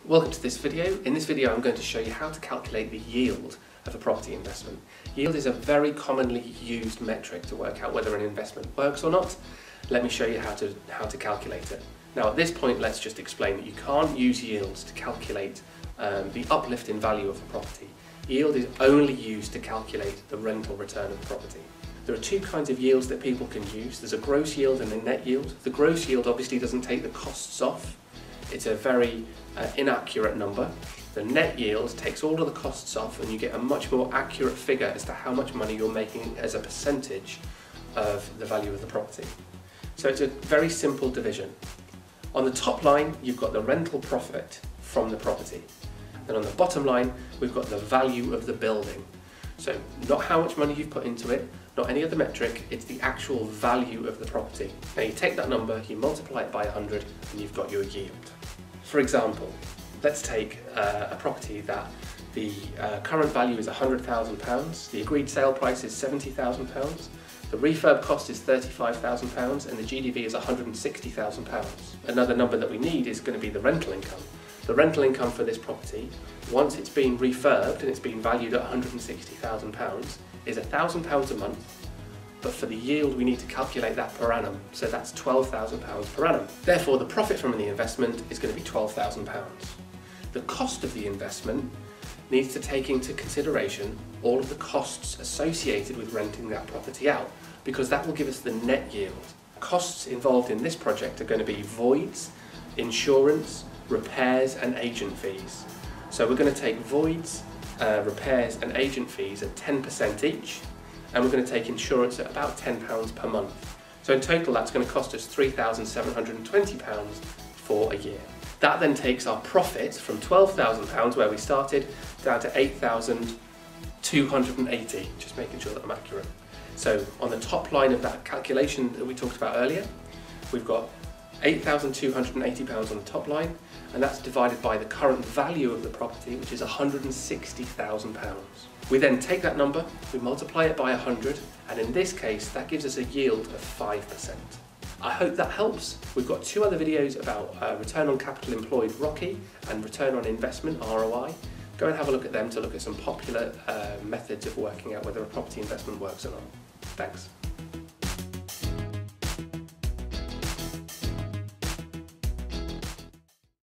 Welcome to this video. In this video I'm going to show you how to calculate the yield of a property investment. Yield is a very commonly used metric to work out whether an investment works or not. Let me show you how to calculate it. Now at this point let's just explain that you can't use yields to calculate the uplift in value of a property. Yield is only used to calculate the rental return of the property. There are two kinds of yields that people can use. There's a gross yield and a net yield. The gross yield obviously doesn't take the costs off. It's a very inaccurate number. The net yield takes all of the costs off and you get a much more accurate figure as to how much money you're making as a percentage of the value of the property. So it's a very simple division. On the top line you've got the rental profit from the property. Then on the bottom line we've got the value of the building. So not how much money you've put into it, not any other metric, it's the actual value of the property. Now you take that number, you multiply it by 100 and you've got your yield. For example, let's take a property that the current value is £100,000, the agreed sale price is £70,000, the refurb cost is £35,000 and the GDV is £160,000. Another number that we need is going to be the rental income. The rental income for this property, once it's been refurbed and it's been valued at £160,000, is £1,000 a month, but for the yield we need to calculate that per annum, so that's £12,000 per annum. Therefore the profit from the investment is going to be £12,000. The cost of the investment needs to take into consideration all of the costs associated with renting that property out, because that will give us the net yield. Costs involved in this project are going to be voids, insurance, repairs and agent fees. So we're going to take voids, repairs and agent fees at 10% each, and we're going to take insurance at about £10 per month. So in total that's going to cost us £3,720 for a year. That then takes our profit from £12,000 where we started down to £8,280, just making sure that I'm accurate. So on the top line of that calculation that we talked about earlier, we've got £8,280 on the top line, and that's divided by the current value of the property, which is £160,000. We then take that number, we multiply it by 100, and in this case that gives us a yield of 5%. I hope that helps. We've got two other videos about return on capital employed ROCE and return on investment ROI. Go and have a look at them to look at some popular methods of working out whether a property investment works or not. Thanks.